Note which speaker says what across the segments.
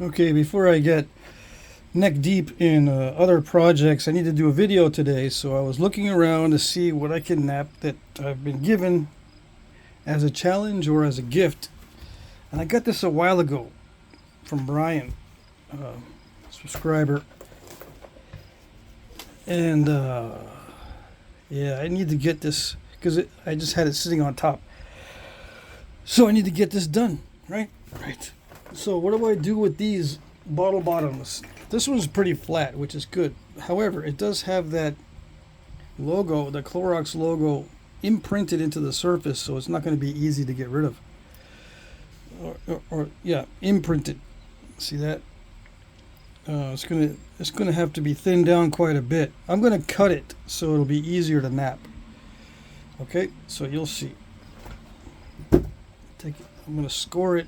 Speaker 1: Okay, before I get neck deep in other projects, I need to do a video today, so I was looking around to see what I can nap that I've been given as a challenge or as a gift. And I got this a while ago from Brian, subscriber. And yeah, I need to get this because I just had it sitting on top. So I need to get this done, right? Right. So what do I do with these bottle bottoms? This one's pretty flat, which is good. However, it does have that logo, the Clorox logo, imprinted into the surface, so it's not going to be easy to get rid of. Or yeah, imprinted. See that? It's gonna have to be thinned down quite a bit. I'm gonna cut it so it'll be easier to nap. Okay, so you'll see. I'm gonna score it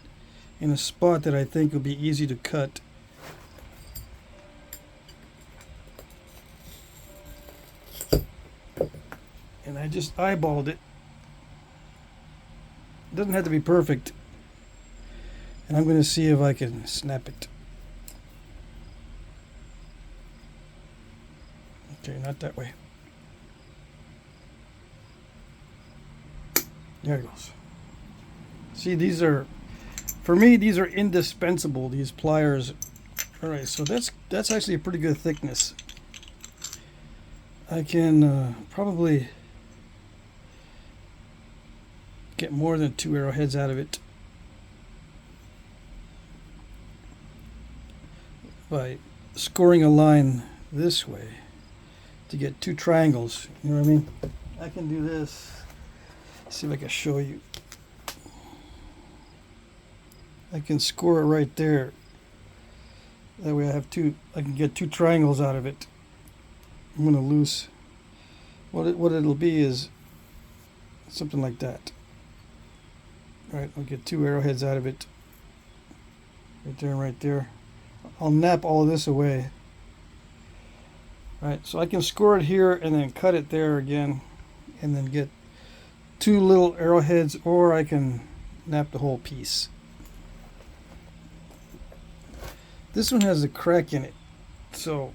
Speaker 1: in a spot that I think will be easy to cut. And I just eyeballed it. It doesn't have to be perfect. And I'm going to see if I can snap it. Okay, not that way. There it goes. See, these are, for me, these are indispensable, these pliers. All right, so that's actually a pretty good thickness. I can probably get more than 2 arrowheads out of it by scoring a line this way to get 2 triangles. You know what I mean? I can do this. See if I can show you. I can score it right there. That way I can get 2 triangles out of it. I'm going to loose. What it'll be is something like that. Right, I'll get 2 arrowheads out of it. Right there and right there. I'll nap all of this away. Right, so I can score it here and then cut it there again and then get 2 little arrowheads, or I can nap the whole piece. This one has a crack in it, so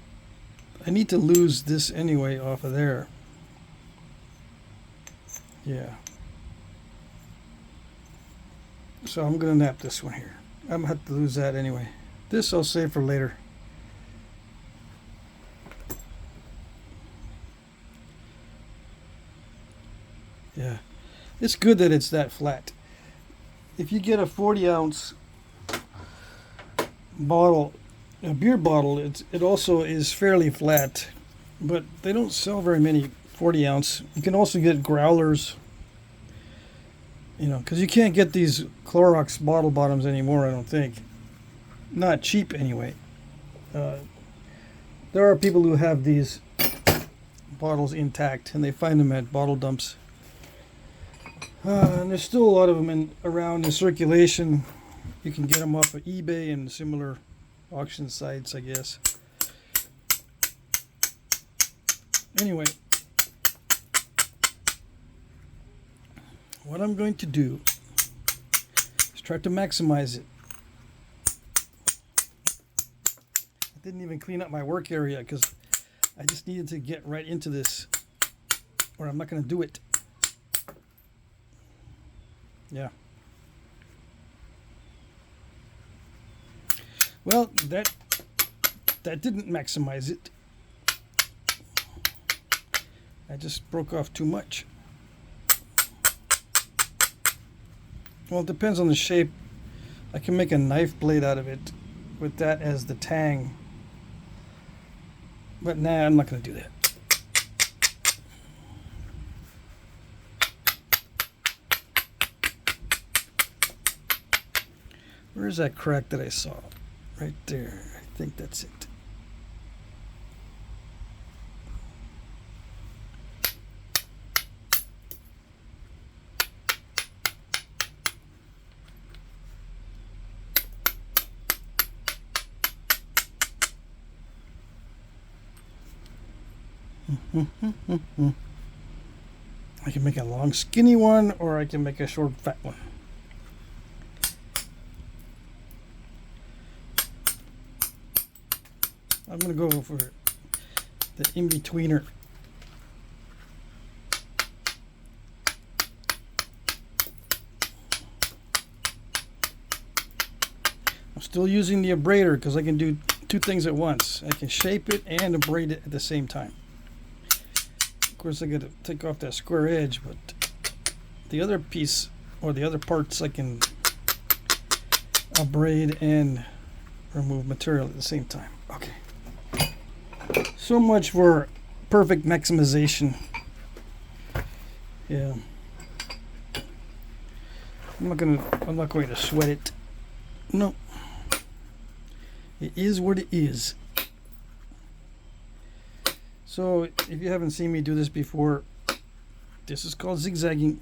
Speaker 1: I need to lose this anyway off of there. Yeah. So I'm going to nap this one here. I'm going to have to lose that anyway. This I'll save for later. Yeah. It's good that it's that flat. If you get a 40-ounce bottle, a beer bottle, it also is fairly flat, but they don't sell very many 40-ounce. You can also get growlers, you know, because you can't get these Clorox bottle bottoms anymore, I don't think. Not cheap anyway. There are people who have these bottles intact, and they find them at bottle dumps. And there's still a lot of them around in circulation. You can get them off of eBay and similar auction sites, I guess. Anyway, what I'm going to do is try to maximize it. I didn't even clean up my work area because I just needed to get right into this, or I'm not going to do it. Yeah. Well, that didn't maximize it. I just broke off too much. Well, it depends on the shape. I can make a knife blade out of it with that as the tang. But nah, I'm not going to do that. Where's that crack that I saw? Right there. I think that's it. I can make a long skinny one, or I can make a short fat one. I'm gonna go for the in-betweener. I'm still using the abrader because I can do two things at once. I can shape it and abrade it at the same time. Of course, I got to take off that square edge, but the other piece or the other parts I can abrade and remove material at the same time. Okay. So much for perfect maximization. Yeah. I'm not going to sweat it. No. It is what it is. So if you haven't seen me do this before, this is called zigzagging.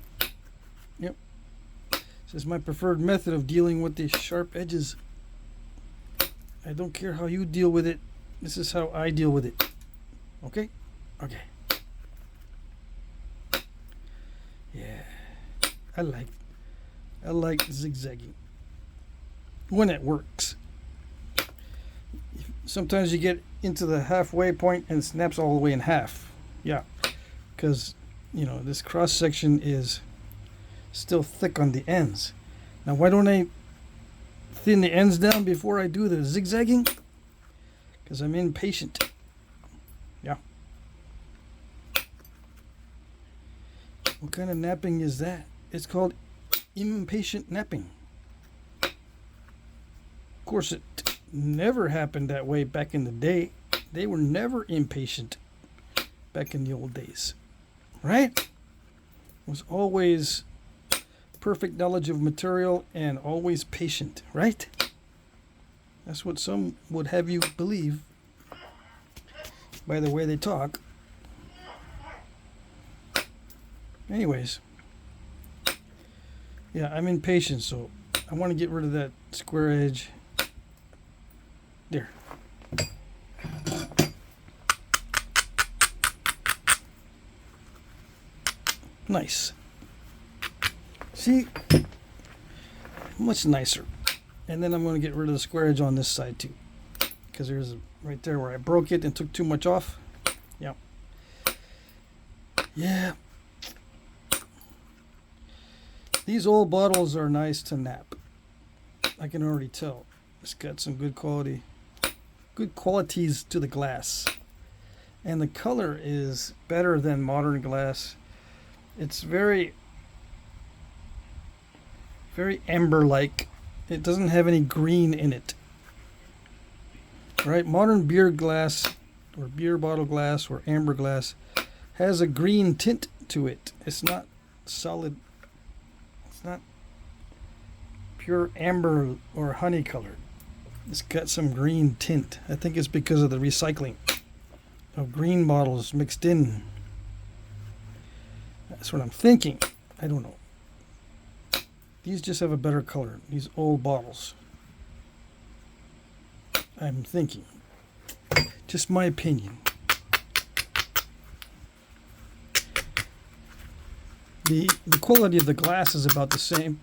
Speaker 1: Yep. This is my preferred method of dealing with the sharp edges. I don't care how you deal with it. This is how I deal with it. Okay? Okay. Yeah. I like zigzagging when it works. Sometimes you get into the halfway point and it snaps all the way in half. Yeah. Because, you know, this cross section is still thick on the ends. Now, why don't I thin the ends down before I do the zigzagging? Because I'm impatient. Yeah. What kind of napping is that? It's called impatient napping. Of course, it never happened that way back in the day. They were never impatient back in the old days. Right? It was always perfect knowledge of material and always patient. Right? That's what some would have you believe by the way they talk. Anyways. Yeah, I'm impatient, so I want to get rid of that square edge. There. Nice. See? Much nicer. And then I'm going to get rid of the square edge on this side too. Because there's right there where I broke it and took too much off. Yep. Yeah. These old bottles are nice to nap. I can already tell. It's got some good qualities to the glass. And the color is better than modern glass. It's very amber-like. It doesn't have any green in it. Right? Modern beer glass or beer bottle glass or amber glass has a green tint to it. It's not solid. It's not pure amber or honey colored. It's got some green tint. I think it's because of the recycling of green bottles mixed in. That's what I'm thinking. I don't know. These just have a better color. These old bottles. I'm thinking. Just my opinion. The quality of the glass is about the same.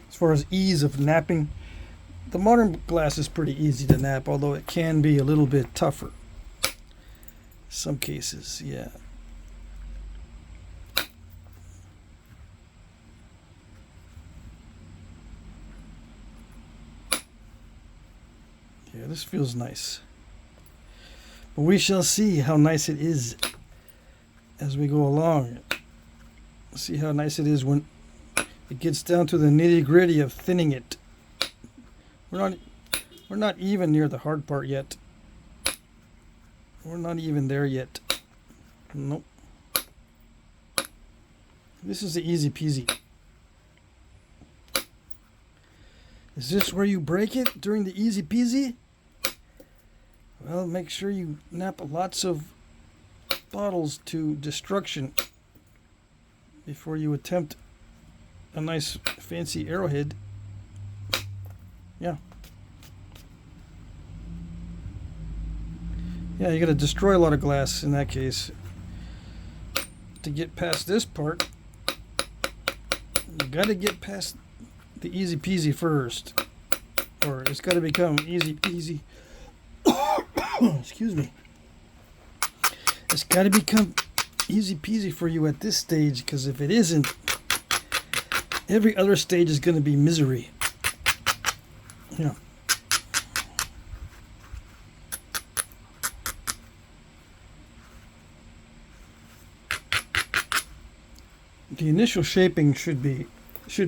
Speaker 1: As far as ease of napping, the modern glass is pretty easy to nap, although it can be a little bit tougher. Some cases, yeah. Yeah, this feels nice. But we shall see how nice it is as we go along. See how nice it is when it gets down to the nitty-gritty of thinning it. We're not even near the hard part yet. We're not even there yet. Nope. This is the easy peasy. Is this where you break it during the easy peasy? Well, make sure you nap lots of bottles to destruction before you attempt a nice fancy arrowhead. Yeah. Yeah, you gotta destroy a lot of glass in that case. To get past this part, you gotta get past the easy peasy first. or it's got to become easy peasy. Excuse me. It's got to become easy peasy for you at this stage, because if it isn't, every other stage is going to be misery. Yeah. The initial shaping should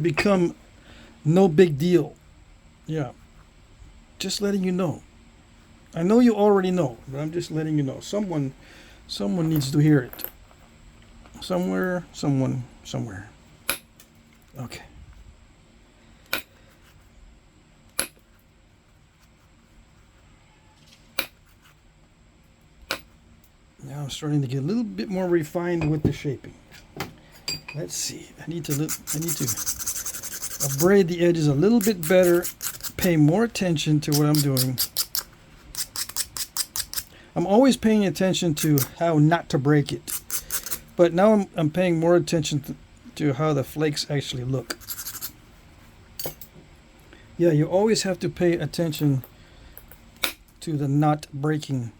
Speaker 1: become no big deal. Yeah. Just letting you know. I know you already know, but I'm just letting you know. Someone needs to hear it. Somewhere. Okay. Now I'm starting to get a little bit more refined with the shaping. Let's see. I need to abrade the edges a little bit better. Pay more attention to what I'm doing. I'm always paying attention to how not to break it, but now I'm paying more attention to how the flakes actually look. Yeah, you always have to pay attention to the not breaking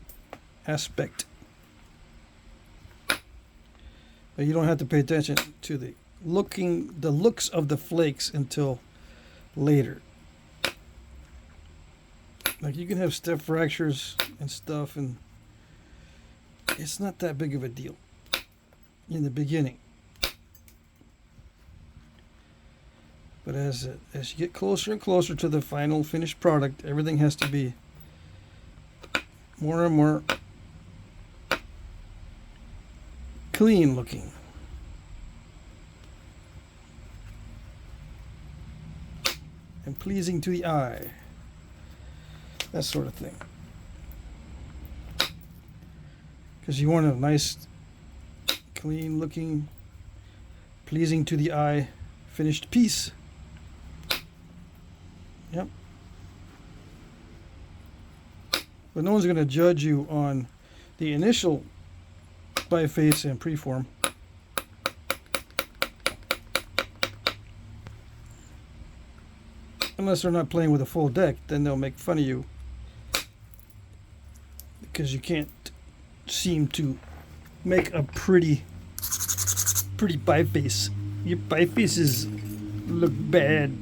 Speaker 1: aspect. But you don't have to pay attention to the looks of the flakes until later. Like, you can have step fractures and stuff, and it's not that big of a deal in the beginning. But as you get closer and closer to the final finished product, everything has to be more and more clean looking. And pleasing to the eye. That sort of thing. Because you want a nice, clean looking, pleasing to the eye, finished piece. Yep. But no one's going to judge you on the initial biface and preform. Unless they're not playing with a full deck, then they'll make fun of you. Because you can't seem to make a pretty biface. Your bifaces look bad.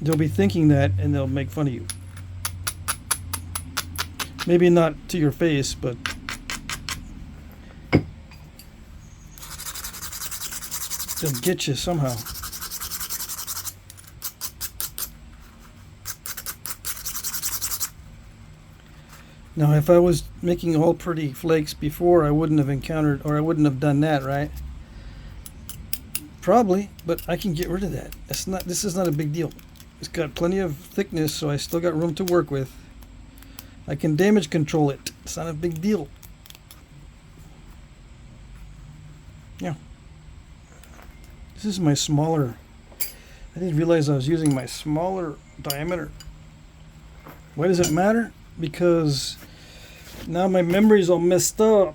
Speaker 1: They'll be thinking that, and they'll make fun of you. Maybe not to your face, but they'll get you somehow. Now, if I was making all pretty flakes before, I wouldn't have encountered, or I wouldn't have done that, right? Probably, but I can get rid of that. This is not a big deal. It's got plenty of thickness, so I still got room to work with. I can damage control it. It's not a big deal. Yeah. This is my smaller. I didn't realize I was using my smaller diameter. Why does it matter? Because now my memory's all messed up.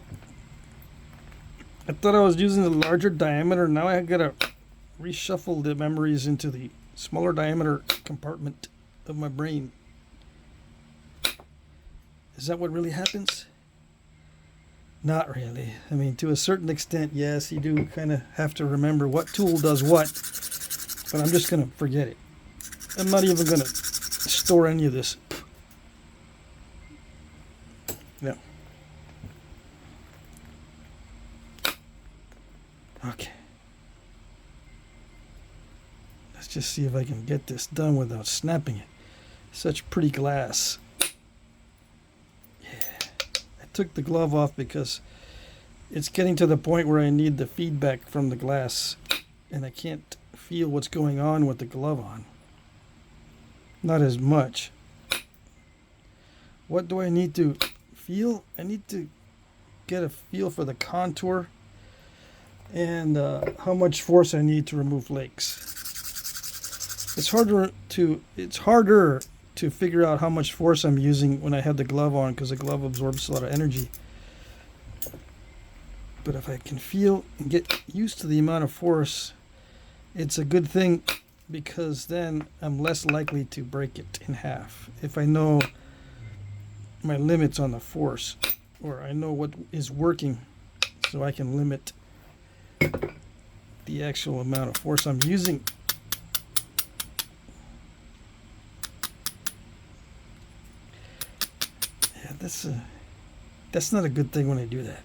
Speaker 1: I thought I was using the larger diameter. Now I gotta reshuffle the memories into the smaller diameter compartment of my brain. Is that what really happens? Not really. I mean, to a certain extent, yes, you do kind of have to remember what tool does what, but I'm just gonna forget it. I'm not even gonna store any of this. No. Okay. Let's just see if I can get this done without snapping it. Such pretty glass. Yeah. I took the glove off because it's getting to the point where I need the feedback from the glass, and I can't feel what's going on with the glove on. Not as much. What do I need to feel? I need to get a feel for the contour and how much force I need to remove flakes. It's harder to figure out how much force I'm using when I have the glove on, because the glove absorbs a lot of energy. But if I can feel and get used to the amount of force, it's a good thing because then I'm less likely to break it in half if I know my limits on the force, or I know what is working, so I can limit the actual amount of force I'm using. Yeah, that's not a good thing when I do that.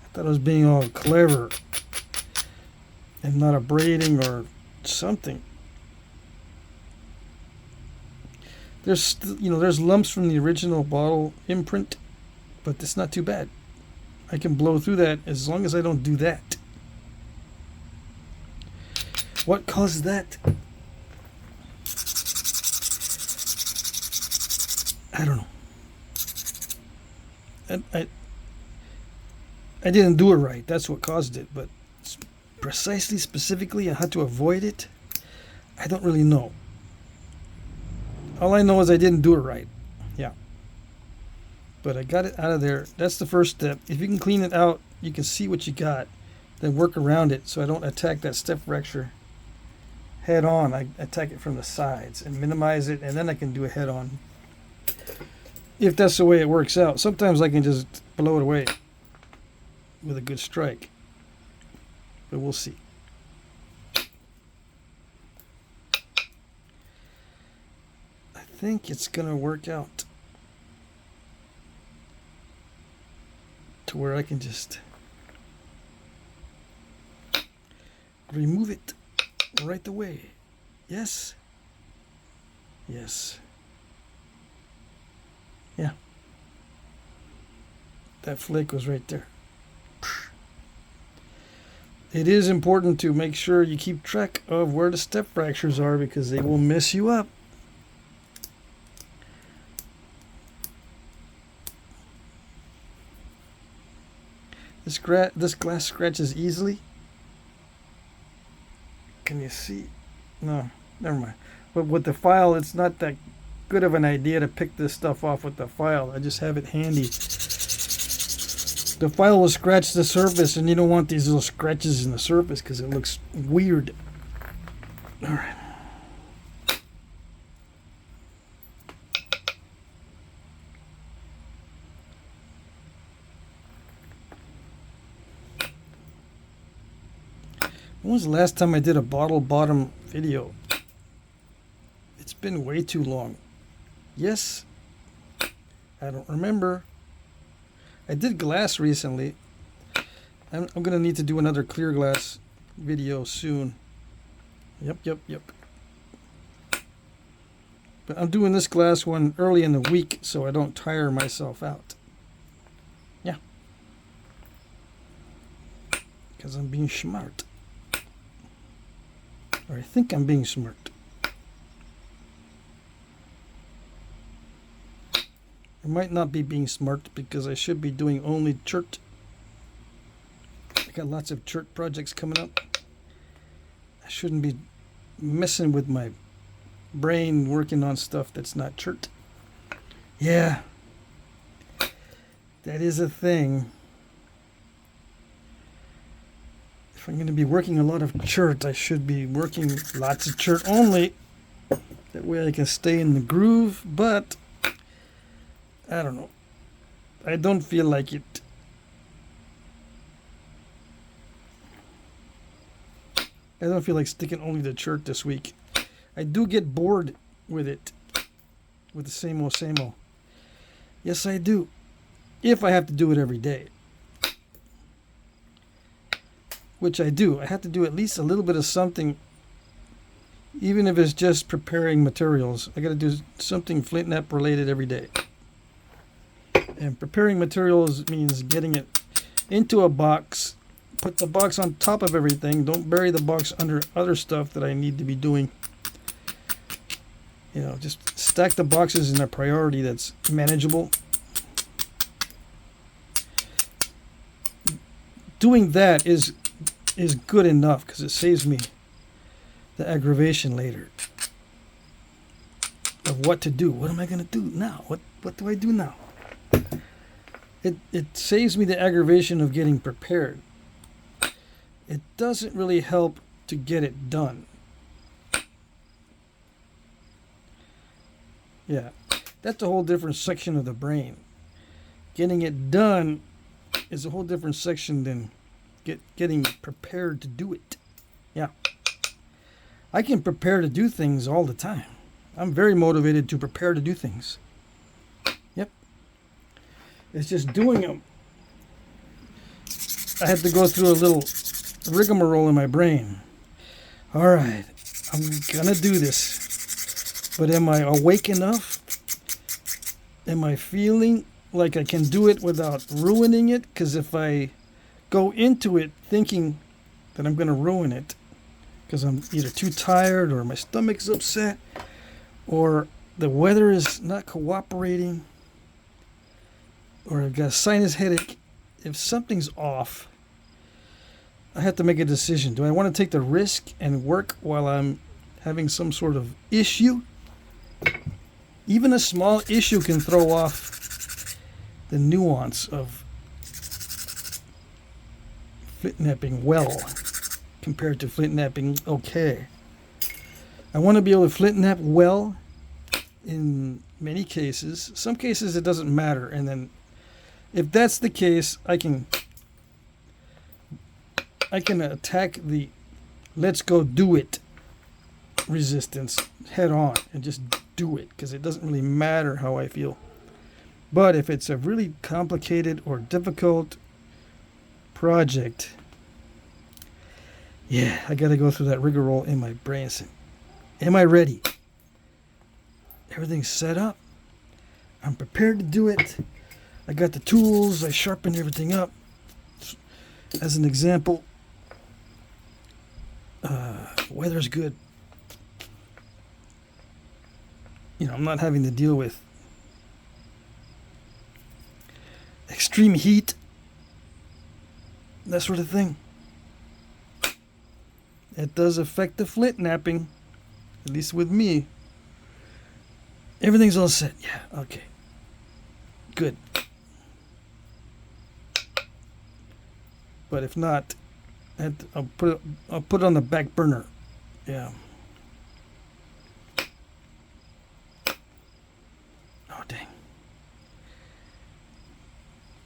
Speaker 1: I thought I was being all clever and not abrading or something. There's there's lumps from the original bottle imprint, but it's not too bad. I can blow through that as long as I don't do that. What caused that? I don't know. I didn't do it right. That's what caused it, but precisely, specifically, and how to avoid it, I don't really know. All I know is I didn't do it right. Yeah. But I got it out of there. That's the first step. If you can clean it out, you can see what you got, then work around it so I don't attack that step fracture head on. I attack it from the sides and minimize it, and then I can do a head on. If that's the way it works out. Sometimes I can just blow it away with a good strike. But we'll see. I think it's going to work out to where I can just remove it right away. Yes. Yes. Yeah. That flake was right there. It is important to make sure you keep track of where the step fractures are, because they will mess you up. This glass scratches easily. Can you see? No, never mind. But with the file, it's not that good of an idea to pick this stuff off with the file. I just have it handy. The file will scratch the surface, and you don't want these little scratches in the surface because it looks weird. All right. When was the last time I did a bottle bottom video? It's been way too long. Yes? I don't remember. I did glass recently. I'm going to need to do another clear glass video soon. Yep. But I'm doing this glass one early in the week so I don't tire myself out. Yeah. Because I'm being smart. Or I think I'm being smart. I might not be being smart because I should be doing only chert. I got lots of chert projects coming up. I shouldn't be messing with my brain working on stuff that's not chert. Yeah. That is a thing. If I'm going to be working a lot of chert, I should be working lots of chert only. That way I can stay in the groove, but I don't know. I don't feel like it. I don't feel like sticking only to chert this week. I do get bored with it. With the same old, same old. Yes, I do. If I have to do it every day. Which I do. I have to do at least a little bit of something. Even if it's just preparing materials. I got to do something Flintknap related every day. And preparing materials means getting it into a box, put the box on top of everything. Don't bury the box under other stuff that I need to be doing. You know, just stack the boxes in a priority that's manageable. Doing that is good enough because it saves me the aggravation later of what to do. What am I going to do now? What do I do now? It saves me the aggravation of getting prepared. It doesn't really help to get it done. Yeah, that's a whole different section of the brain. Getting it done is a whole different section than getting prepared to do it. Yeah. I can prepare to do things all the time. I'm very motivated to prepare to do things. Yep. It's just doing them. I had to go through a little rigmarole in my brain. All right, I'm gonna do this. But am I awake enough? Am I feeling like I can do it without ruining it? Because if I go into it thinking that I'm gonna ruin it, because I'm either too tired or my stomach's upset or the weather is not cooperating or I've got a sinus headache, if something's off, I have to make a decision. Do I want to take the risk and work while I'm having some sort of issue? Even a small issue can throw off the nuance of Flintknapping well compared to Flintknapping okay. I want to be able to Flintknap well in many cases. Some cases it doesn't matter, and then if that's the case, I can attack the let's go do it resistance head on and just do it, because it doesn't really matter how I feel. But if it's a really complicated or difficult project, yeah, I got to go through that rigmarole in my brain. Am I ready? Everything's set up. I'm prepared to do it. I got the tools. I sharpened everything up. As an example, weather's good. You know, I'm not having to deal with extreme heat, that sort of thing. It does affect the Flintknapping, at least with me. Everything's all set. Yeah, okay. Good. But if not, I'll put it on the back burner. Yeah. Oh, dang.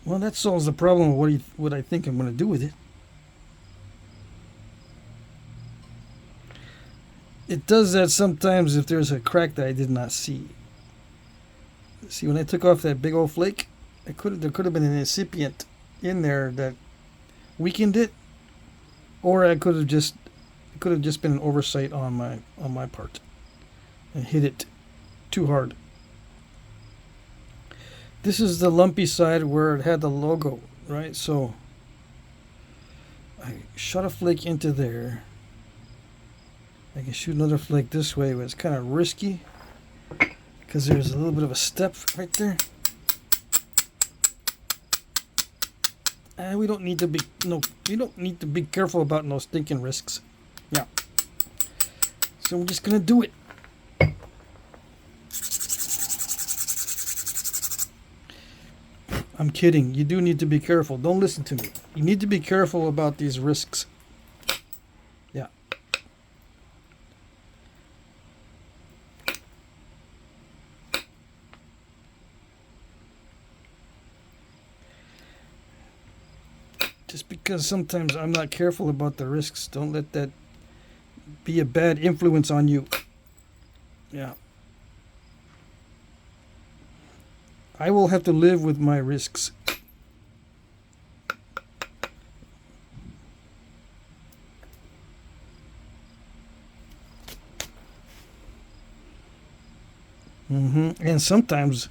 Speaker 1: Well, that solves the problem of what I think I'm going to do with it. It does that sometimes if there's a crack that I did not see. See, when I took off that big old flake, there could have been an incipient in there that weakened it, or it could have just been an oversight on my part and hit it too hard. This is the lumpy side where it had the logo, right? So I shot a flake into there. I can shoot another flake this way, but it's kind of risky because there's a little bit of a step right there. And we don't need to be careful about no stinking risks. Yeah. So we're just gonna do it. I'm kidding. You do need to be careful. Don't listen to me. You need to be careful about these risks. Yeah. Just because sometimes I'm not careful about the risks, don't let that be a bad influence on you. Yeah. I will have to live with my risks. And sometimes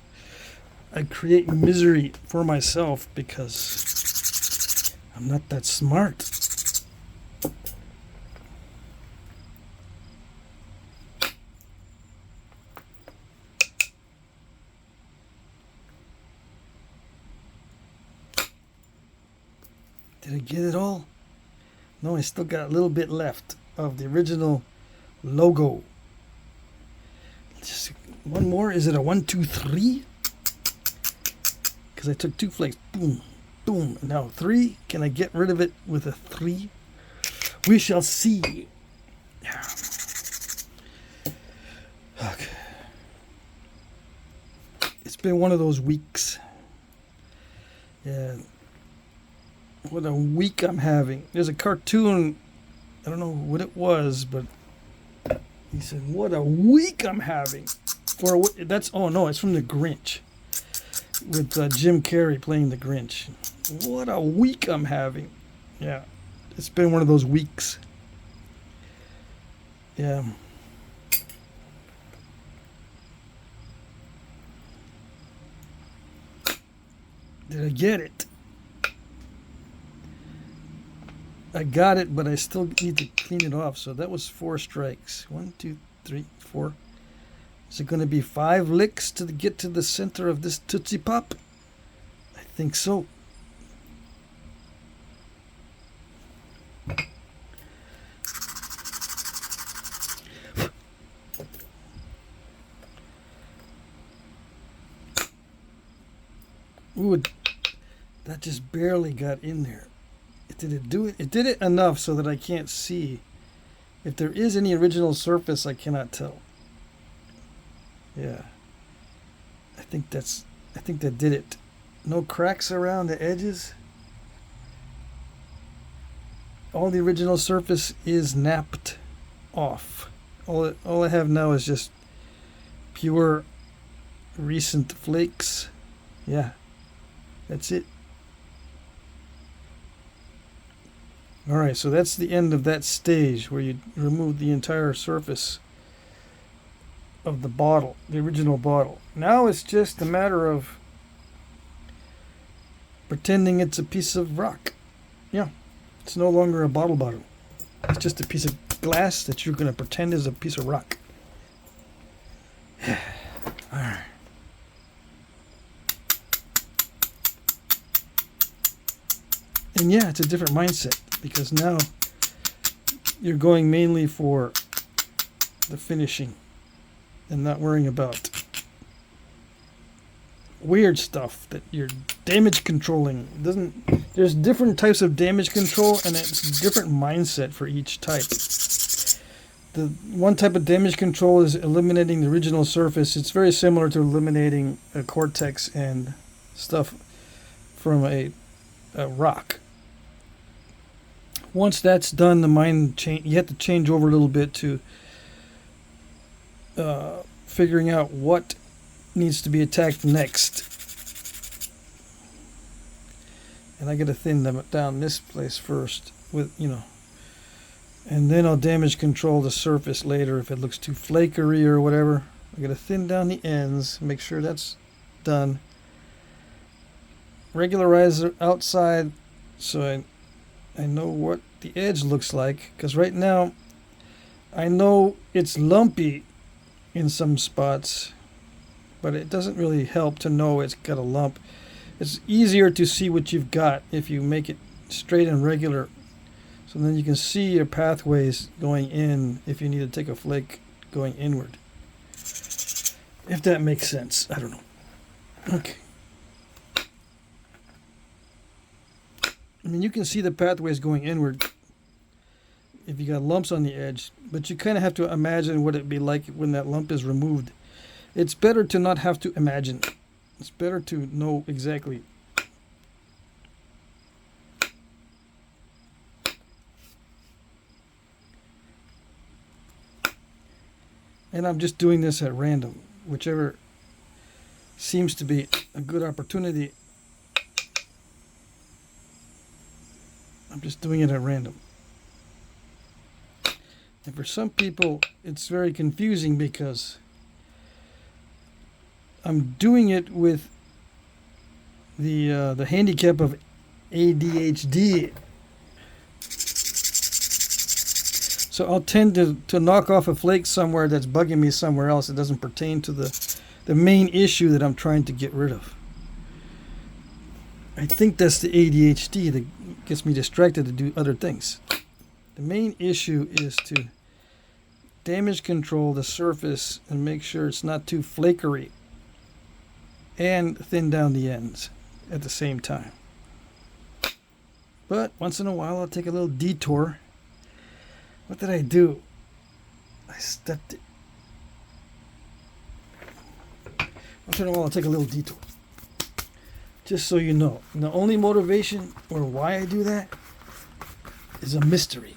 Speaker 1: I create misery for myself because I'm not that smart. Did I get it all? No, I still got a little bit left of the original logo. Just one more. Is it a 1, 2, 3? Because I took 2 flakes. Boom, boom. Now 3. Can I get rid of it with a 3? We shall see. Okay. been one of those weeks. Yeah. What a week I'm having. There's a cartoon, I don't know what it was, but he said, "What a week I'm having." Oh no, it's from The Grinch, with Jim Carrey playing the Grinch. What a week I'm having. Yeah, it's been one of those weeks. Yeah. Did I get it? I got it, but I still need to clean it off. So that was 4 strikes. 1, 2, 3, 4. Is it going to be 5 licks to get to the center of this Tootsie Pop? I think so. Ooh, that just barely got in there. Did it do it? It did it enough so that I can't see. If there is any original surface, I cannot tell. Yeah. I think that did it. No cracks around the edges. All the original surface is napped off. All I have now is just pure recent flakes. Yeah. That's it. Alright, so that's the end of that stage where you remove the entire surface of the bottle, the original bottle. Now it's just a matter of pretending it's a piece of rock. Yeah, it's no longer a bottle. It's just a piece of glass that you're going to pretend is a piece of rock. Alright. And yeah, it's a different mindset, because now you're going mainly for the finishing and not worrying about weird stuff that you're damage controlling. There's different types of damage control, and it's a different mindset for each type. The one type of damage control is eliminating the original surface. It's very similar to eliminating a cortex and stuff from a rock. Once that's done, the mind change. You have to change over a little bit to figuring out what needs to be attacked next. And I got to thin them down this place first, and then I'll damage control the surface later if it looks too flakery or whatever. I got to thin down the ends, make sure that's done. Regularize the outside so I know what the edge looks like, because right now I know it's lumpy in some spots, but it doesn't really help to know it's got a lump. It's easier to see what you've got if you make it straight and regular, so then you can see your pathways going in if you need to take a flake going inward. If that makes sense. I don't know. Okay. I mean, you can see the pathways going inward if you got lumps on the edge, but you kind of have to imagine what it'd be like when that lump is removed. It's better to not have to imagine. It's better to know exactly. And I'm just doing this at random, whichever seems to be a good opportunity. I'm just doing it at random. And for some people, it's very confusing because I'm doing it with the handicap of ADHD. So I'll tend to knock off a flake somewhere that's bugging me somewhere else. It doesn't pertain to the main issue that I'm trying to get rid of. I think that's the ADHD that gets me distracted to do other things. The main issue is to damage control the surface and make sure it's not too flakery, and thin down the ends at the same time. But once in a while I'll take a little detour. What did I do? I stepped it. After a while, I'll take a little detour. Just so you know. And the only motivation or why I do that is a mystery.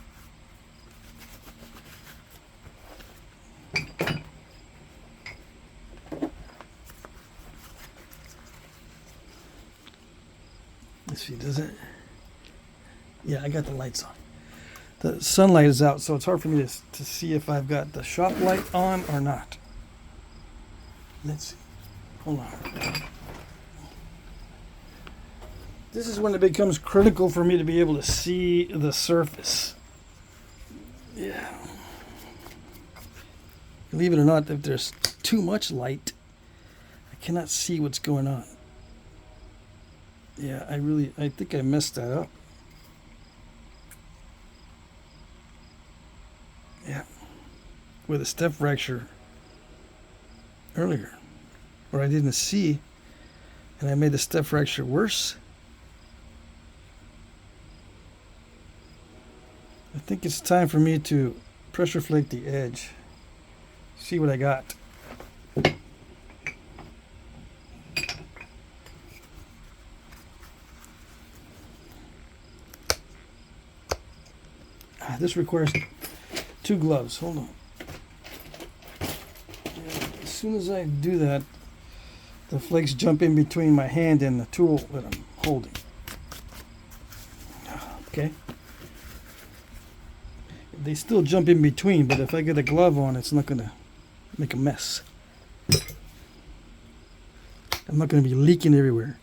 Speaker 1: Let's see, does it? Yeah, I got the lights on. The sunlight is out, so it's hard for me to see if I've got the shop light on or not. Let's see. Hold on. This is when it becomes critical for me to be able to see the surface. Yeah. Believe it or not, if there's too much light, I cannot see what's going on. Yeah, I think I messed that up. Yeah. With a step fracture earlier. Or I didn't see, and I made the step fracture worse. I think it's time for me to pressure flake the edge. See what I got. This requires 2 gloves. Hold on. Yeah, as soon as I do that, the flakes jump in between my hand and the tool that I'm holding. Okay. They still jump in between, but if I get a glove on, it's not going to make a mess. I'm not going to be leaking everywhere.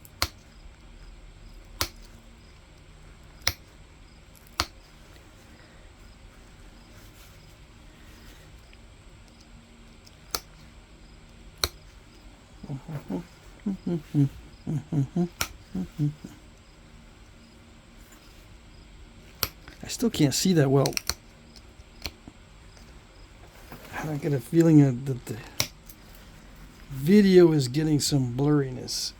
Speaker 1: I still can't see that well. I get a feeling that the video is getting some blurriness.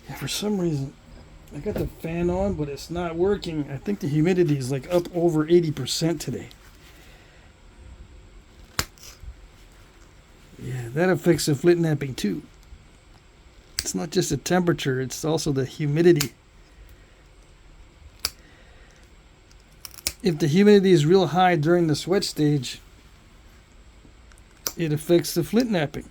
Speaker 1: Yeah, for some reason, I got the fan on, but it's not working. I think the humidity is like up over 80% today. Yeah, that affects the Flintknapping too. It's not just the temperature, it's also the humidity. If the humidity is real high during the sweat stage, it affects the Flintknapping.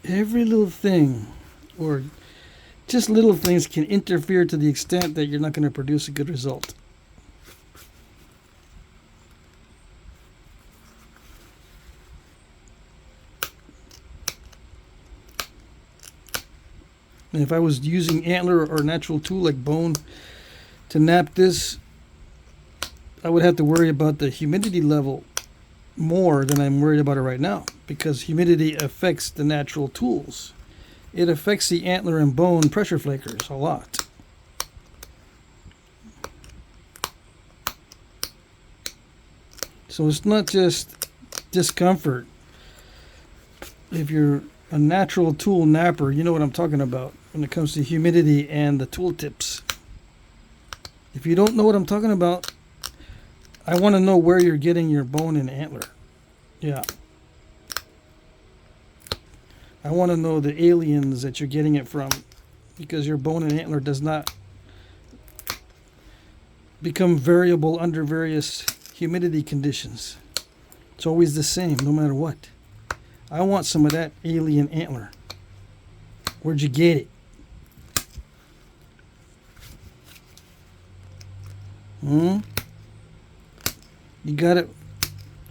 Speaker 1: Every little thing, or just little things, can interfere to the extent that you're not going to produce a good result. And if I was using antler or natural tool like bone to knap this, I would have to worry about the humidity level more than I'm worried about it right now, because humidity affects the natural tools. It affects the antler and bone pressure flakers a lot. So it's not just discomfort. If you're a natural tool napper, you know what I'm talking about when it comes to humidity and the tool tips. If you don't know what I'm talking about, I want to know where you're getting your bone and antler. Yeah. I want to know the aliens that you're getting it from, because your bone and antler does not become variable under various humidity conditions. It's always the same, no matter what. I want some of that alien antler. Where'd you get it? You got it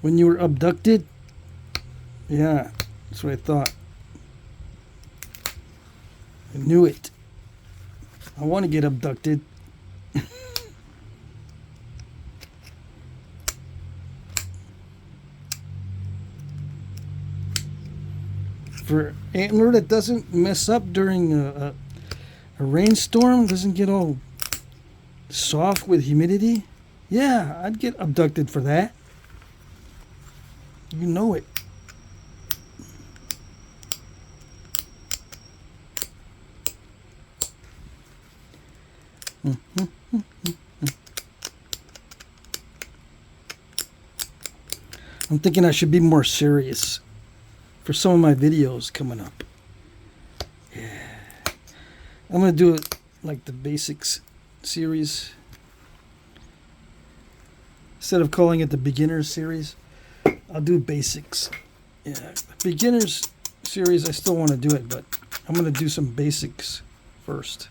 Speaker 1: when you were abducted? Yeah, that's what I thought. I knew it. I want to get abducted. For antler that doesn't mess up during a rainstorm, doesn't get all Soft with humidity? Yeah, I'd get abducted for that. You know it. I'm thinking I should be more serious for some of my videos coming up. Yeah. I'm going to do it like the basics series. Instead of calling it the beginners series, I'll do basics. Yeah, beginners series, I still want to do it, but I'm going to do some basics first.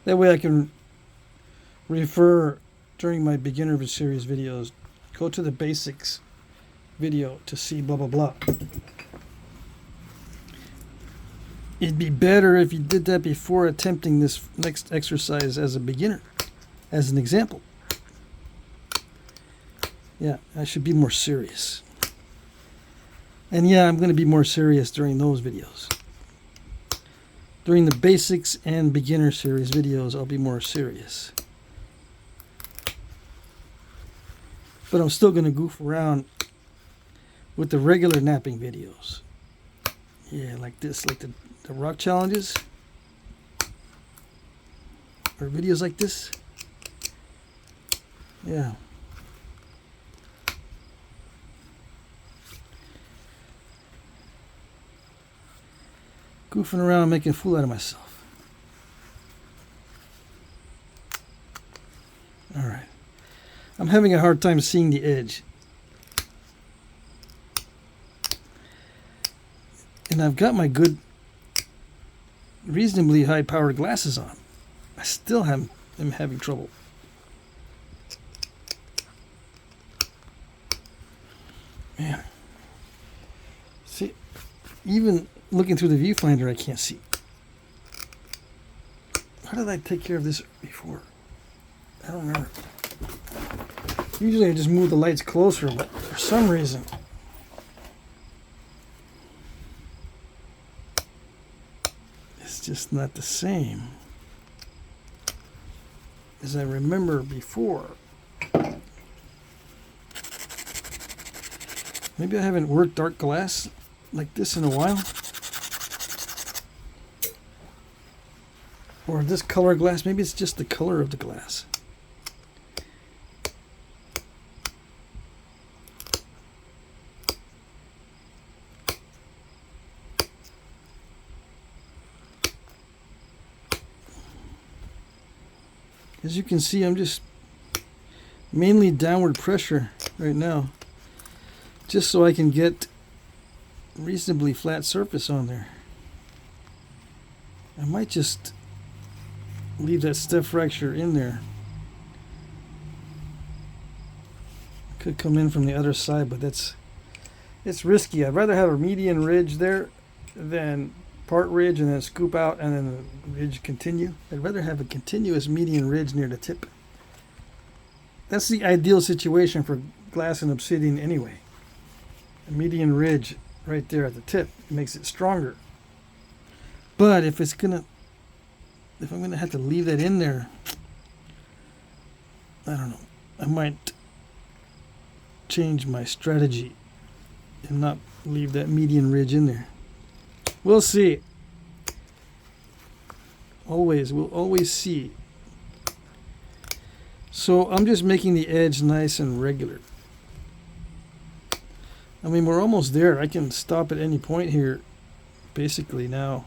Speaker 1: That way I can refer during my beginner series videos, go to the basics video to see blah blah blah. It'd be better if you did that before attempting this next exercise as a beginner, as an example. Yeah, I should be more serious. And yeah, I'm going to be more serious during those videos. During the basics and beginner series videos, I'll be more serious. But I'm still going to goof around with the regular napping videos. Yeah, like this, like the rock challenges. Or videos like this. Yeah. Goofing around, making a fool out of myself. Alright. I'm having a hard time seeing the edge. And I've got my good, reasonably high powered glasses on. I still am having trouble. Man. See, even looking through the viewfinder, I can't see. How did I take care of this before? I don't remember. Usually I just move the lights closer, but for some reason it's just not the same as I remember before. Maybe I haven't worked dark glass like this in a while. Or this color glass, maybe it's just the color of the glass. As you can see, I'm just mainly downward pressure right now, just so I can get reasonably flat surface on there. I might just leave that step fracture in there. Could come in from the other side, but it's risky. I'd rather have a median ridge there than part ridge and then scoop out and then the ridge continue. I'd rather have a continuous median ridge near the tip. That's the ideal situation for glass and obsidian anyway. A median ridge right there at the tip makes it stronger. But if I'm gonna have to leave that in there, I don't know. I might change my strategy and not leave that median ridge in there. We'll see. We'll always see. So I'm just making the edge nice and regular. I mean, we're almost there. I can stop at any point here, basically now,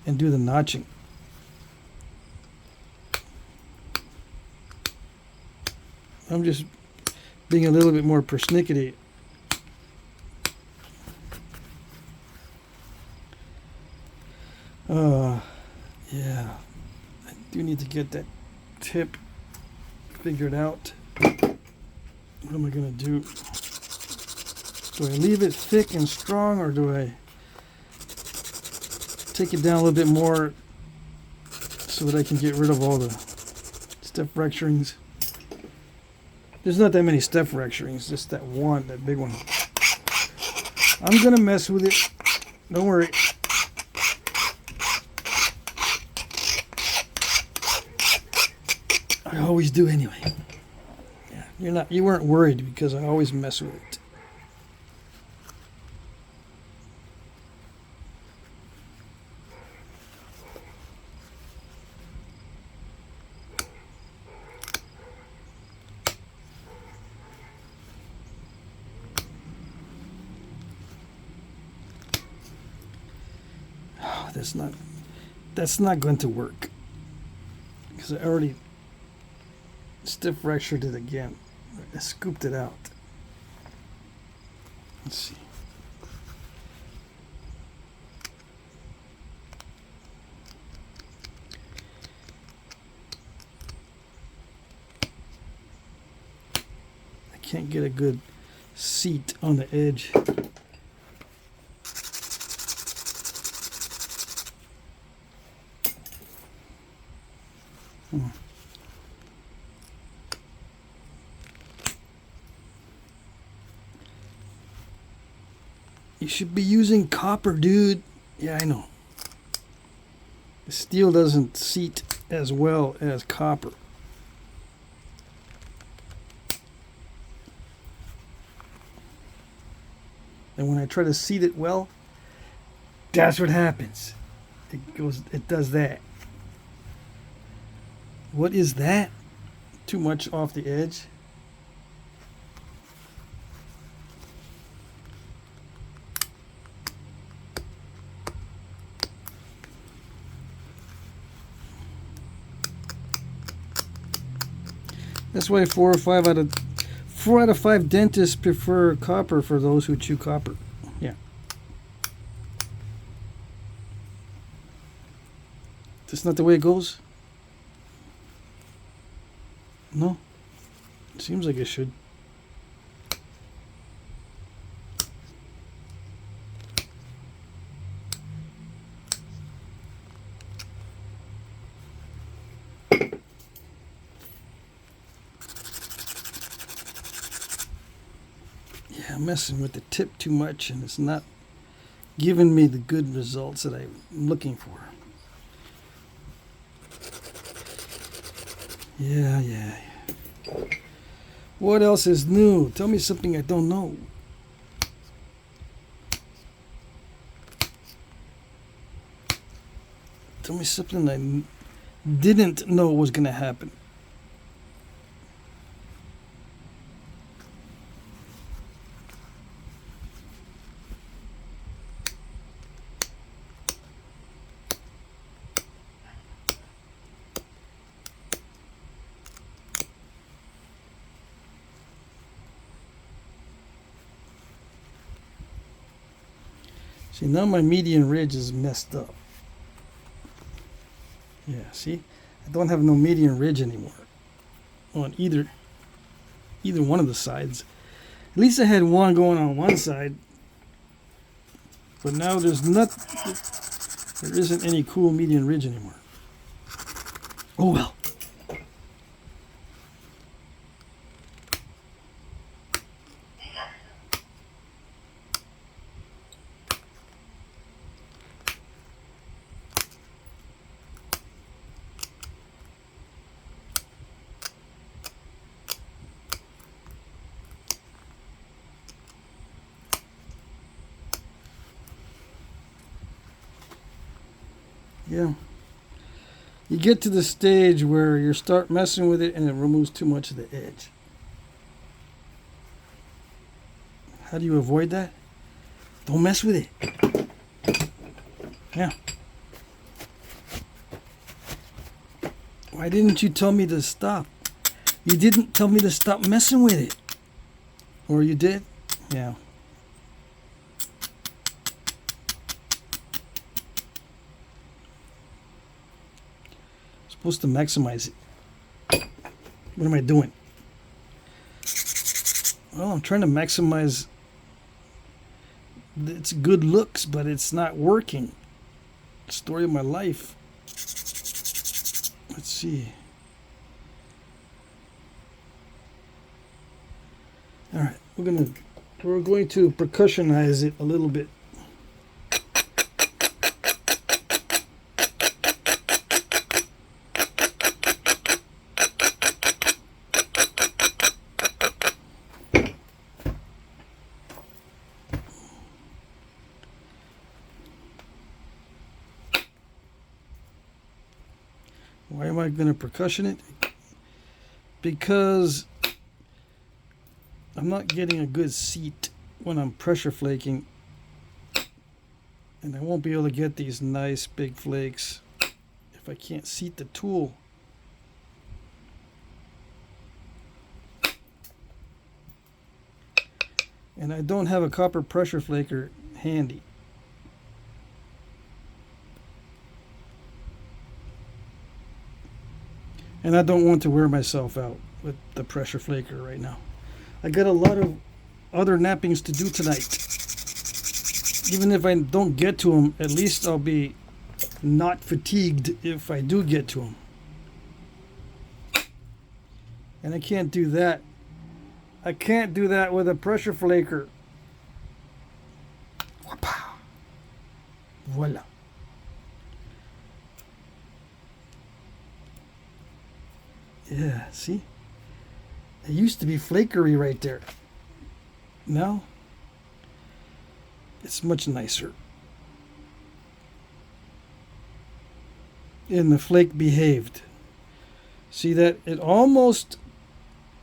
Speaker 1: and do the notching. I'm just being a little bit more persnickety. Yeah, I do need to get that tip figured out. What am I gonna do? Do I leave it thick and strong, or do I take it down a little bit more so that I can get rid of all the step fracturings? There's not that many step fracturings, just that one, that big one. I'm gonna mess with it. Don't worry. I always do anyway. Yeah, you weren't worried because I always mess with it. Oh, that's not going to work because I already stiff fractured it again. I scooped it out. Let's see. I can't get a good seat on the edge. You should be using copper, dude. Yeah, I know. The steel doesn't seat as well as copper. And when I try to seat it well, that's what happens. It does that. What is that? Too much off the edge? That's why 4 out of 5 dentists prefer copper for those who chew copper. Yeah. That's not the way it goes? No. It seems like it should. I'm messing with the tip too much and it's not giving me the good results that I'm looking for. Yeah. What else is new? Tell me something I don't know. Tell me something I didn't know was going to happen. See, now my median ridge is messed up. Yeah, see? I don't have no median ridge anymore on either one of the sides. At least I had one going on one side. But now there isn't any cool median ridge anymore. Oh well. Yeah. You get to the stage where you start messing with it and it removes too much of the edge. How do you avoid that? Don't mess with it. Yeah. Why didn't you tell me to stop? You didn't tell me to stop messing with it. Or you did? Yeah. Supposed to maximize it. What am I doing? Well, I'm trying to maximize its good looks, but it's not working. Story of my life. Let's see. All right, we're going to percussionize it a little bit. Why am I going to percussion it? Because I'm not getting a good seat when I'm pressure flaking. And I won't be able to get these nice big flakes if I can't seat the tool. And I don't have a copper pressure flaker handy. And I don't want to wear myself out with the pressure flaker right now. I got a lot of other knappings to do tonight. Even if I don't get to them, at least I'll be not fatigued if I do get to them. And I can't do that. I can't do that with a pressure flaker. Voila. Yeah, see? It used to be flakery right there. Now, it's much nicer. And the flake behaved. See that? It almost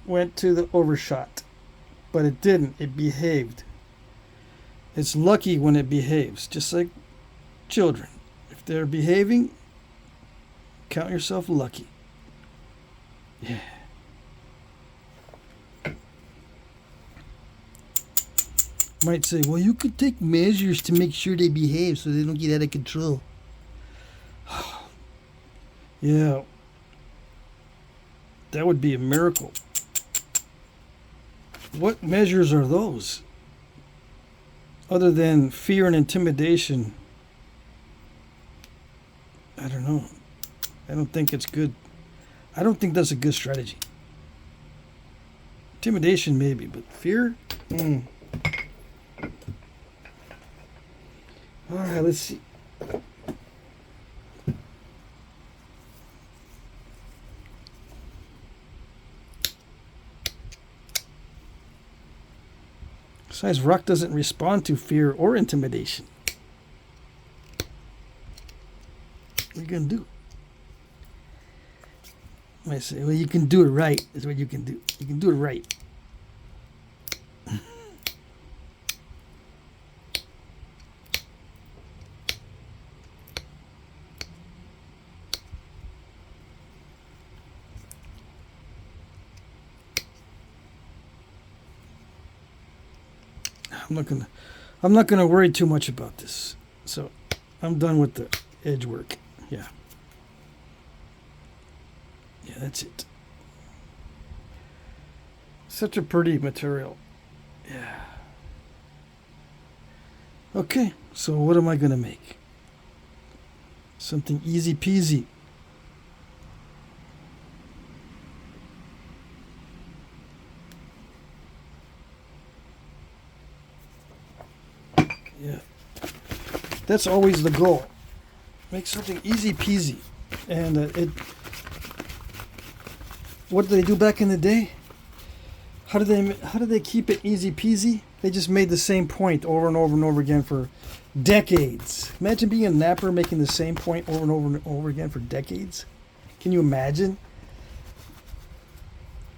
Speaker 1: went to the overshot, but it didn't. It behaved. It's lucky when it behaves, just like children. If they're behaving, count yourself lucky. Yeah. Might say, well, you could take measures to make sure they behave so they don't get out of control. Yeah. That would be a miracle. What measures are those? Other than fear and intimidation, I don't know. I don't think it's good. I don't think that's a good strategy. Intimidation maybe, but fear? Alright, let's see. Besides, rock doesn't respond to fear or intimidation. What are you going to do? I say, well, you can do it right. That's what you can do. You can do it right. I'm not gonna worry too much about this. So I'm done with the edge work. Yeah. Yeah, that's it. Such a pretty material. Yeah. Okay, so what am I gonna make? Something easy peasy. Yeah, that's always the goal. Make something easy peasy. And what did they do back in the day? How did they keep it easy peasy? They just made the same point over and over and over again for decades. Imagine being a napper making the same point over and over and over again for decades. Can you imagine?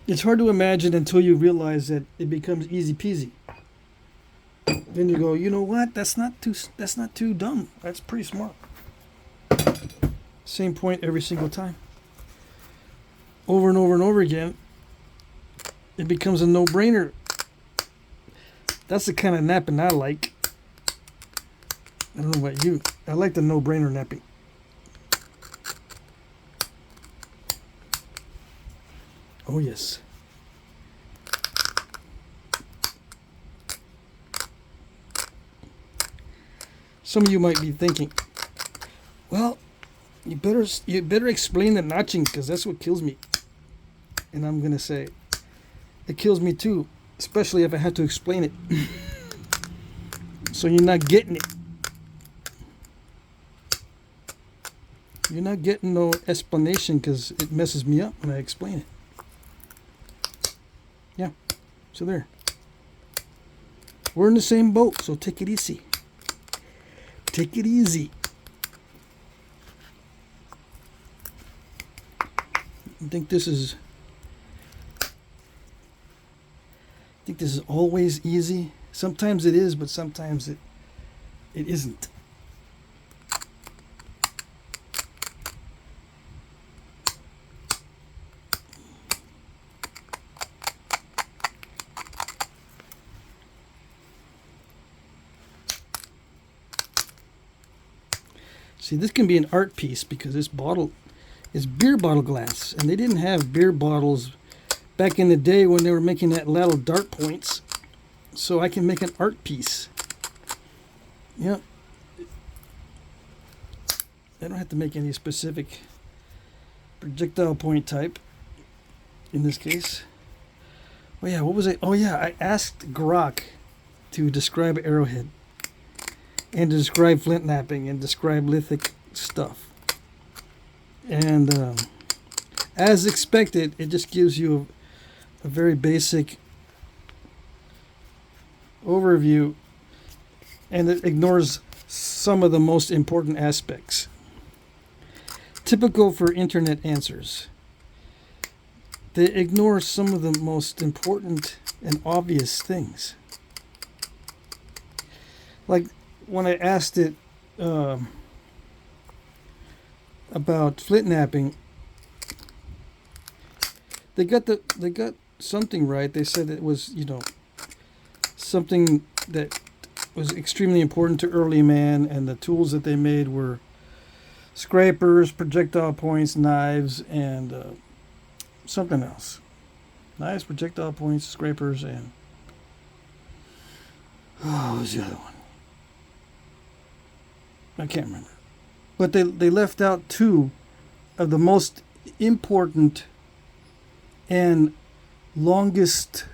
Speaker 1: It's hard to imagine until you realize that it becomes easy peasy. Then you go, you know what? That's not too dumb. That's pretty smart. Same point every single time. Over and over and over again. It becomes a no-brainer. That's the kind of napping I like. I don't know about you. I like the no-brainer napping. Oh yes. Some of you might be thinking, well, you better explain the notching because that's what kills me. And I'm gonna say, it kills me too, especially if I have to explain it. So you're not getting it. You're not getting no explanation because it messes me up when I explain it. Yeah, so there. We're in the same boat, so take it easy. Take it easy. I think this is always easy. Sometimes it is, but sometimes it isn't. See, this can be an art piece because this bottle is beer bottle glass, and they didn't have beer bottles back in the day when they were making that little dart points. So I can make an art piece. Yeah. I don't have to make any specific projectile point type in this case. Oh yeah, what was it? Oh yeah, I asked Grok to describe Arrowhead and to describe Flintknapping and describe Lithic stuff. And as expected, it just gives you a very basic overview, and it ignores some of the most important aspects. Typical for internet answers. They ignore some of the most important and obvious things. Like when I asked it about Flintknapping, they got something right. They said it was, something that was extremely important to early man, and the tools that they made were scrapers, projectile points, knives, and something else. Knives, projectile points, scrapers, and what was the other one? I can't remember. But they left out two of the most important and longest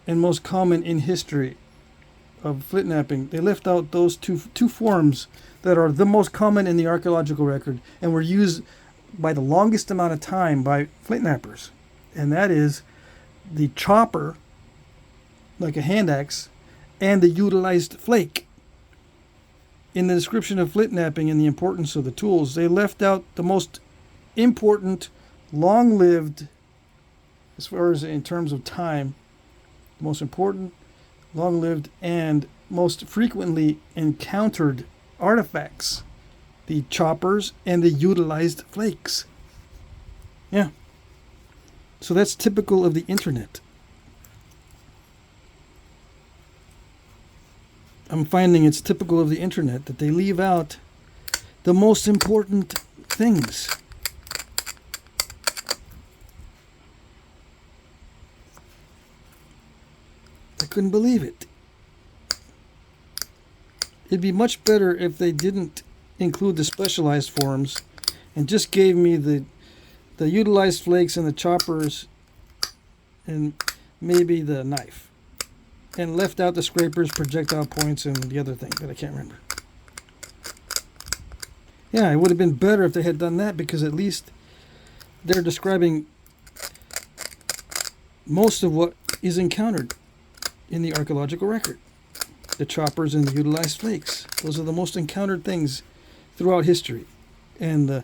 Speaker 1: and most common in history of Flintknapping. They left out those two forms that are the most common in the archaeological record and were used by the longest amount of time by Flintknappers. And that is the chopper, like a hand axe, and the utilized flake. In the description of Flintknapping and the importance of the tools, they left out the most important, long-lived, as far as in terms of time, the most important, long-lived, and most frequently encountered artifacts, the choppers and the utilized flakes. Yeah. So that's typical of the internet. I'm finding it's typical of the internet that they leave out the most important things. I couldn't believe it. It'd be much better if they didn't include the specialized forms and just gave me the utilized flakes and the choppers and maybe the knife. And left out the scrapers, projectile points, and the other thing that I can't remember. Yeah, it would have been better if they had done that, because at least they're describing most of what is encountered in the archaeological record. The choppers and the utilized flakes. Those are the most encountered things throughout history. And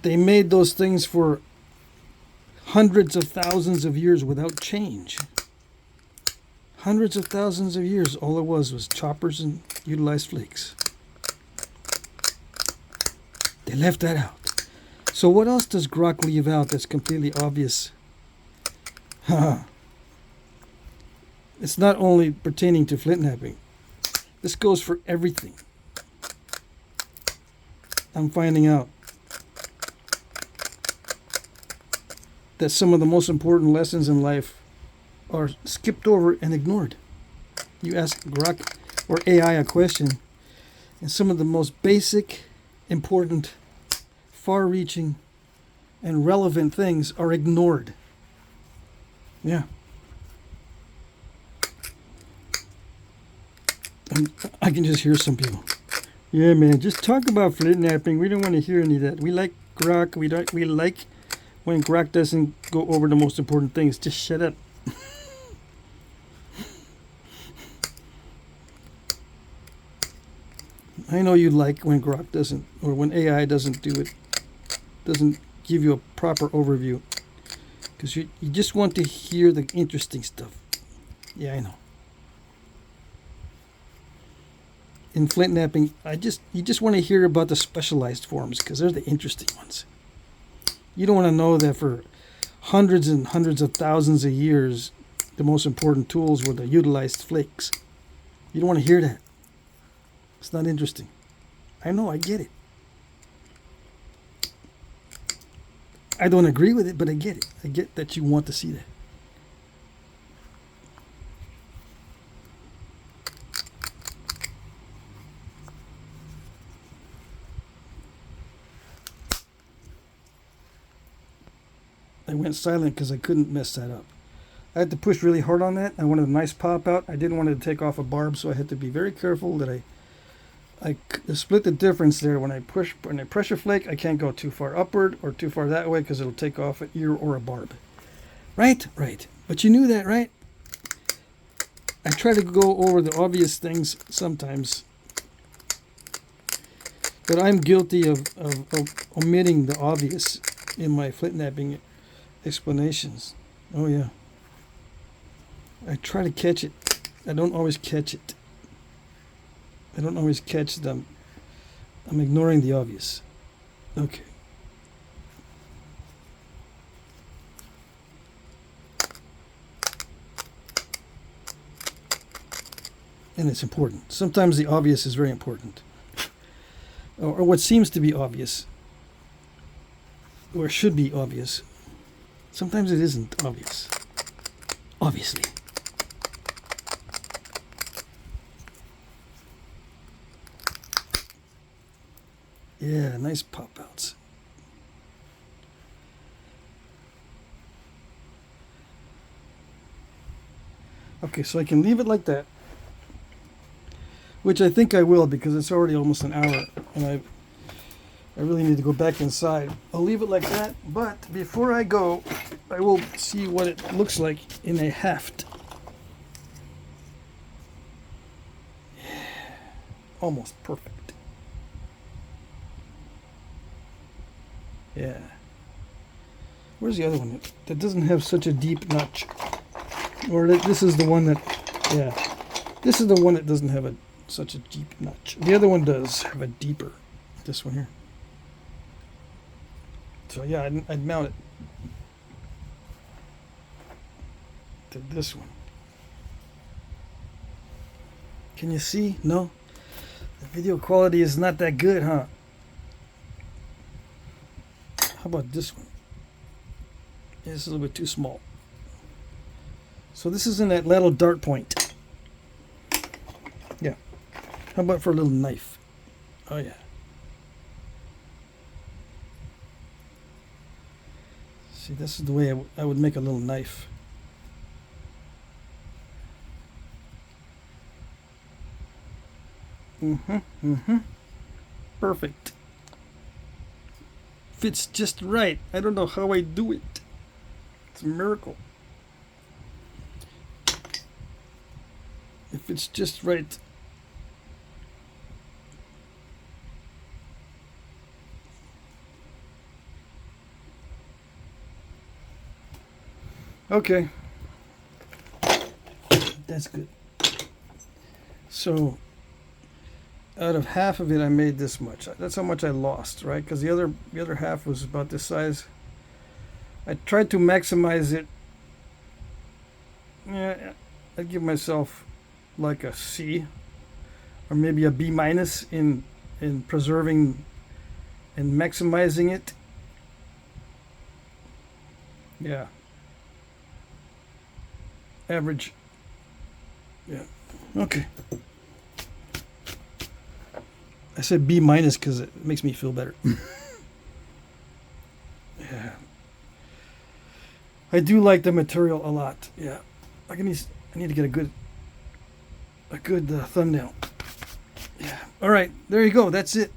Speaker 1: they made those things for hundreds of thousands of years without change. Hundreds of thousands of years, all it was choppers and utilized flakes. They left that out. So what else does Grok leave out that's completely obvious? It's not only pertaining to Flintknapping. This goes for everything. I'm finding out that some of the most important lessons in life are skipped over and ignored. You ask Grok or AI a question, and some of the most basic, important, far-reaching, and relevant things are ignored. Yeah. And I can just hear some people. Yeah, man, just talk about Flintknapping. We don't want to hear any of that. We like Grok. We like when Grok doesn't go over the most important things. Just shut up. I know you like when Grok doesn't, or when AI doesn't do it doesn't give you a proper overview. Because you just want to hear the interesting stuff. Yeah, I know. In Flintknapping, you just want to hear about the specialized forms because they're the interesting ones. You don't want to know that for hundreds and hundreds of thousands of years, the most important tools were the utilized flakes. You don't want to hear that. It's not interesting. I know, I get it. I don't agree with it, but I get it. I get that you want to see that. I went silent because I couldn't mess that up. I had to push really hard on that. I wanted a nice pop out. I didn't want it to take off a barb, so I had to be very careful that I split the difference there. When I pressure flake, I can't go too far upward or too far that way because it'll take off an ear or a barb. Right? Right. But you knew that, right? I try to go over the obvious things sometimes. But I'm guilty of omitting the obvious in my Flintknapping explanations. Oh yeah. I try to catch it. I don't always catch it. I don't always catch them. I'm ignoring the obvious. Okay. And it's important. Sometimes the obvious is very important. Or what seems to be obvious. Or should be obvious. Sometimes it isn't obvious. Obviously. Yeah, nice pop outs. Okay, so I can leave it like that. Which I think I will because it's already almost an hour and I really need to go back inside. I'll leave it like that, but before I go, I will see what it looks like in a haft. Yeah, almost perfect. Yeah. Where's the other one that doesn't have such a deep notch? Or this is the one that, yeah, this is the one that doesn't have such a deep notch. The other one does have a deeper. This one here. So yeah, I'd mount it to this one. Can you see? No? The video quality is not that good, huh? How about this one? Yeah, this is a little bit too small. So this is in that little dart point. Yeah. How about for a little knife? Oh yeah. See, this is the way I would make a little knife. Perfect. Fits just right. I don't know how I do it. It's a miracle. If it's just right. Okay. That's good. So out of half of it I made this much. That's how much I lost, right? Because the other half was about this size. I tried to maximize it. Yeah, I'd give myself like a C or maybe a B minus in preserving and maximizing it. Yeah. Average. Yeah. Okay. I said B minus because it makes me feel better. Yeah. I do like the material a lot. Yeah. I need to get a good thumbnail. Yeah. All right. There you go. That's it.